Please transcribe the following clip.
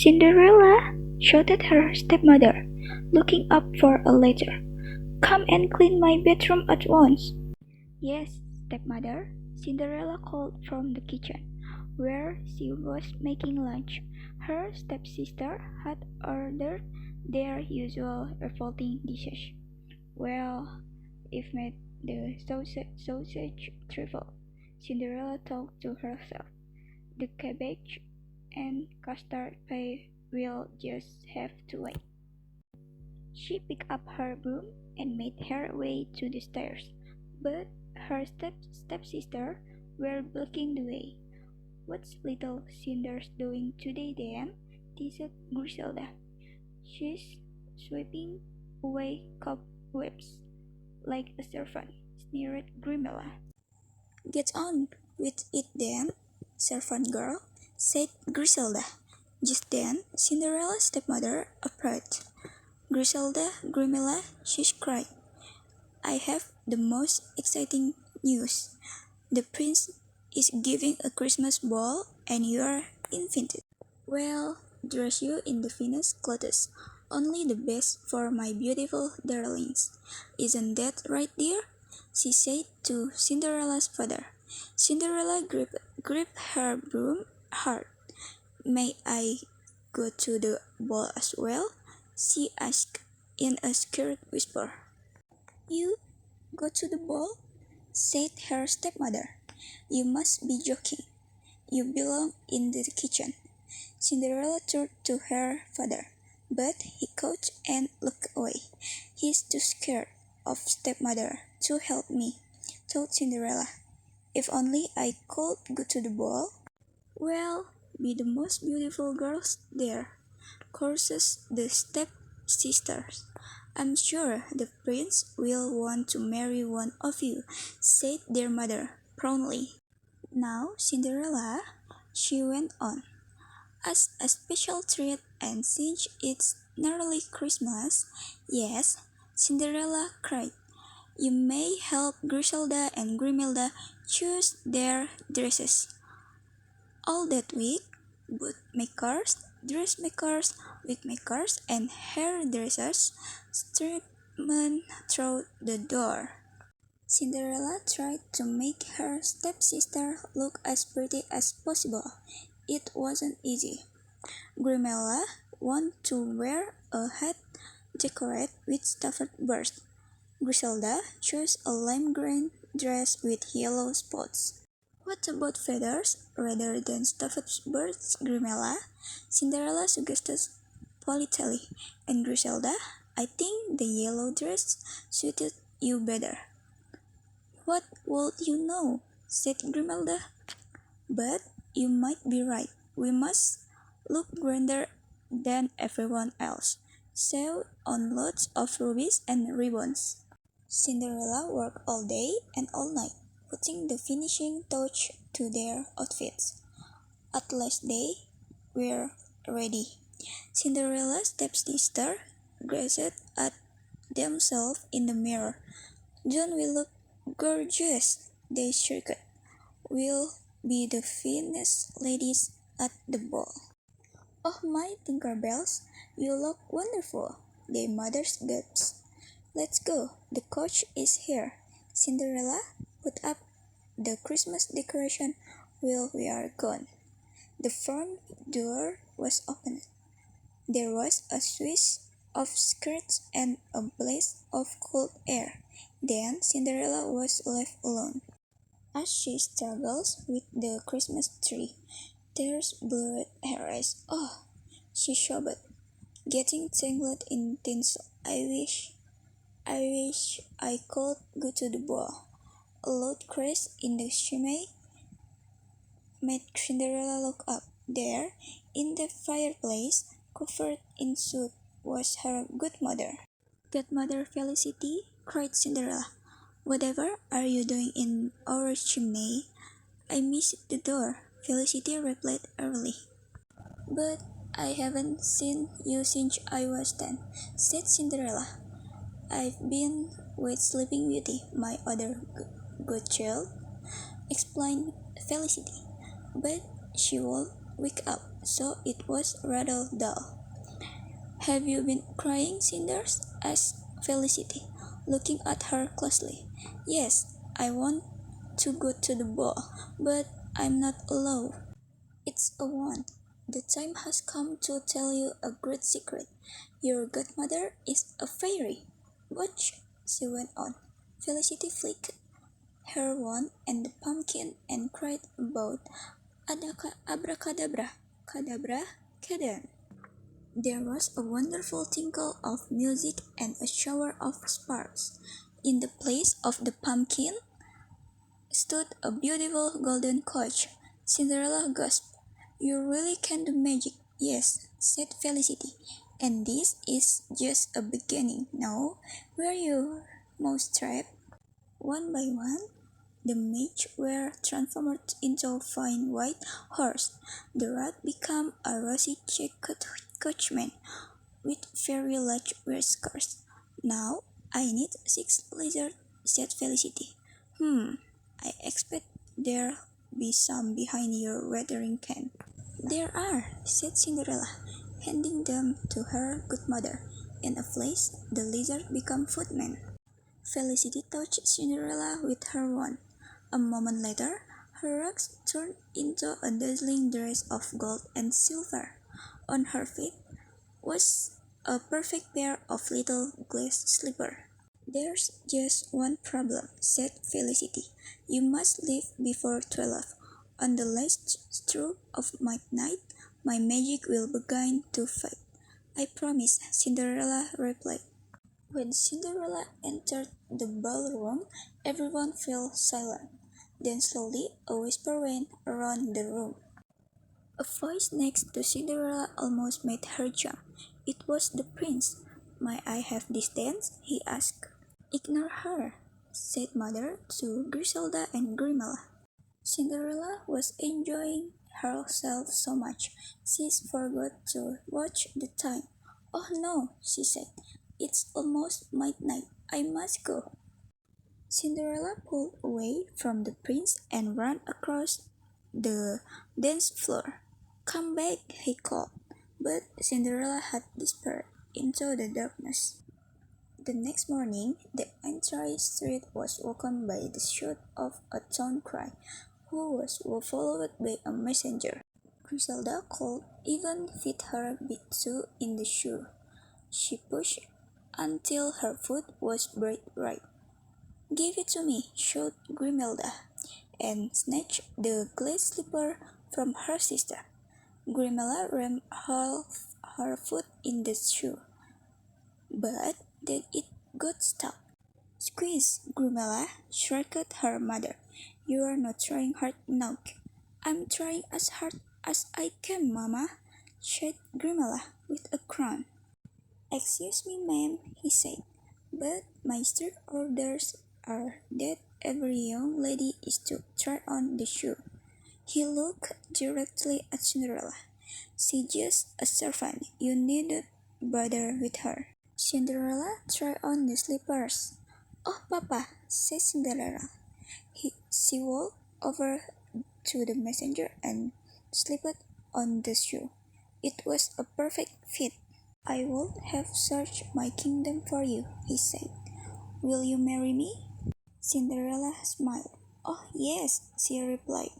Cinderella, shouted her stepmother, looking up for a letter. Come and clean my bedroom at once. Yes, stepmother, Cinderella called from the kitchen, where she was making lunch. Her stepsister had ordered their usual revolting dishes. Well, if made the sausage truffle, Cinderella thought to herself. The cabbage and custard pie will just have to wait. She picked up her broom and made her way to the stairs, but her stepsister were blocking the way. What's little Cinder's doing today then? Teased Griselda. She's sweeping away cobwebs like a servant, sneered Grimella. Get on with it then, servant girl, said Griselda. Just then, Cinderella's stepmother approached. Griselda, Grimella, she cried. I have the most exciting news. The prince is giving a Christmas ball and you are invited. Well, dress you in the finest clothes, only the best for my beautiful darlings. Isn't that right, dear? She said to Cinderella's father. Cinderella gripped her broom hard. May I go to the ball as well? She asked in a scared whisper. You go to the ball? Said her stepmother. You must be joking. You belong in the kitchen. Cinderella turned to her father, but he coughed and looked away. He's too scared of stepmother to help me, thought Cinderella. If only I could go to the ball. Well, be the most beautiful girls there, chorused the stepsisters. I'm sure the prince will want to marry one of you, said their mother proudly. Now, Cinderella, she went on, as a special treat, and since it's nearly Christmas, yes, Cinderella cried, you may help Griselda and Grimilda choose their dresses. All that week, bootmakers, dressmakers, wigmakers, and hairdressers streamed through the door. Cinderella tried to make her stepsister look as pretty as possible. It wasn't easy. Grimella wanted to wear a hat decorated with stuffed birds. Griselda chose a lime green dress with yellow spots. What about feathers rather than stuffed birds, Grimella? Cinderella suggested politely, and Griselda, I think the yellow dress suited you better. What would you know? Said Grimelda. But you might be right. We must look grander than everyone else. Sew on lots of rubies and ribbons. Cinderella worked all day and all night, putting the finishing touch to their outfits. At last they were ready. Cinderella's stepsister gazed at themselves in the mirror. Don't we look gorgeous? They shrieked. We'll be the finest ladies at the ball. Oh my Tinkerbells, you look wonderful, their mothers gasped. Let's go, the coach is here. Cinderella, put up the Christmas decoration while we are gone. The front door was opened. There was a swish of skirts and a blaze of cold air. Then Cinderella was left alone. As she struggled with the Christmas tree, tears blurred her eyes. Oh, she sobbed, getting tangled in tinsel. I wish I could go to the ball. A loud crash in the chimney made Cinderella look up. There, in the fireplace, covered in soot, was her godmother. Godmother Felicity, cried Cinderella. Whatever are you doing in our chimney? I missed the door, Felicity replied early. But I haven't seen you since I was 10, said Cinderella. I've been with Sleeping Beauty, my other good child, explained Felicity. But she won't wake up. so it was rather dull. "Have you been crying, Cinders?" asked Felicity, looking at her closely. "Yes, I want to go to the ball, but I'm not allowed. It's a wand. The time has come to tell you a great secret. Your godmother is a fairy." "Watch," she went on. Felicity flicked her wand and the pumpkin and cried about abracadabra, cadabra, cadabra. There was a wonderful tinkle of music and a shower of sparks. In the place of the pumpkin stood a beautiful golden coach. Cinderella gasped. "You really can do magic." "Yes," said Felicity, "and this is just a beginning. Now, were your mousetrap?" One by one, the maids were transformed into a fine white horse. The rat became a rosy-cheeked coachman with very large whiskers. "Now, I need 6 lizards," said Felicity. I expect there'll be some behind your watering can." "There are," said Cinderella, handing them to her godmother. In a flash, the lizard became footman. Felicity touched Cinderella with her wand. A moment later, her rags turned into a dazzling dress of gold and silver. On her feet was a perfect pair of little glass slippers. "There's just one problem," said Felicity. "You must leave before 12. On the last stroke of midnight, my magic will begin to fade." "I promise," Cinderella replied. When Cinderella entered the ballroom, everyone fell silent. Then slowly a whisper went around the room. A voice next to Cinderella almost made her jump. It was the prince. "May I have this dance?" he asked. "Ignore her," said Mother to Griselda and Grimella. Cinderella was enjoying herself so much she forgot to watch the time. "Oh no," she said. "It's almost midnight. I must go." Cinderella pulled away from the prince and ran across the dance floor. "Come back," he called. But Cinderella had disappeared into the darkness. The next morning, the entire street was woken by the shout of a town cry, who was followed by a messenger. Griselda could even fit her big toe in the shoe. She pushed until her foot was bright red. "Give it to me," shouted Grimelda, and snatched the glass slipper from her sister. Grimella rammed her foot in the shoe, but then it got stuck. "Squeeze, Grimella!" shrieked her mother. "You are not trying hard enough." "I'm trying as hard as I can, Mama," said Grimella with a groan. "Excuse me, ma'am," he said, "but my strict orders are that every young lady is to try on the shoe." He looked directly at Cinderella. "She's just a servant. You needn't bother with her." Cinderella tried on the slippers. "Oh, Papa," said Cinderella. She walked over to the messenger and slipped on the shoe. It was a perfect fit. "I would have searched my kingdom for you," he said. "Will you marry me?" Cinderella smiled. "Oh, yes," she replied.